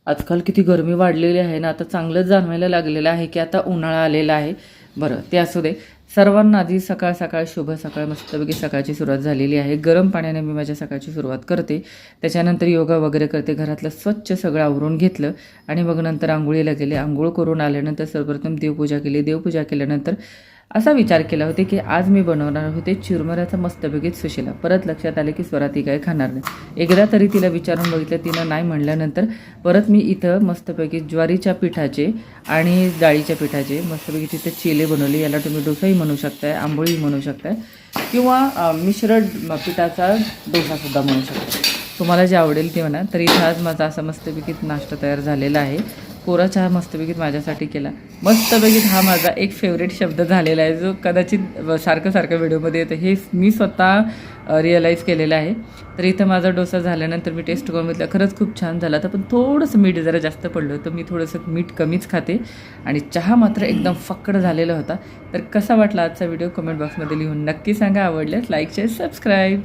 आजकाल किती गरमी वाढलेली आहे ना, आता चांगलंच जाणवायला लागलेलं आहे की आता उन्हाळा आलेला आहे. बरं ते असू दे. सर्वांना आधी सकाळ सकाळ शुभ सकाळ, मस्तपैकी सकाळची सुरुवात झालेली आहे. गरम पाण्याने मी माझ्या सकाळची सुरुवात करते. त्याच्यानंतर योगा वगैरे करते. घरातलं स्वच्छ सगळं आवरून घेतलं आणि मग नंतर अंघोळीला गेले. अंघोळ करून आल्यानंतर सर्वप्रथम देवपूजा केली. देवपूजा केल्यानंतर असा विचार केला होता की आज मी बनवणार होते चिरमुऱ्याचा मस्तपैकी सुशिला. परत लक्षात आले की स्वरा ती काय खाणार नाही. एकदा तरी तिला विचारून बघितलं, तिनं नाही म्हणल्यानंतर परत मी इथं मस्तपैकी ज्वारीच्या पिठाचे आणि डाळीच्या पिठाचे मस्तपैकी तिथं चिले बनवले. याला तुम्ही डोसाही म्हणू शकताय, आंबोळी म्हणू शकताय किंवा मिश्र पिठाचा डोसासुद्धा म्हणू शकता. तुम्हाला जे आवडेल ते म्हणा. तर इथं आज माझा असा मस्तपैकी नाश्ता तयार झालेला आहे. कोरा चहा मस्तपैकीत माझ्यासाठी केला. मस्तपैकीत हा माझा एक फेवरेट शब्द झालेला आहे, जो कदाचित सारखं व्हिडिओमध्ये येतं. हे मी स्वतः रिअलाईज केलेलं आहे. तर इथं माझा डोसा झाल्यानंतर मी टेस्ट करून बघितला. खरंच खूप छान झाला होता, पण थोडंसं मीठ जरा जास्त पडलं होतं. मी थोडंसं मीठ कमीच खाते आणि चहा मात्र एकदम फक्कड झालेला होता. तर कसा वाटला आजचा व्हिडिओ कमेंट बॉक्समध्ये लिहून नक्की सांगा. आवडल्यास लाईक शेअर सबस्क्राईब.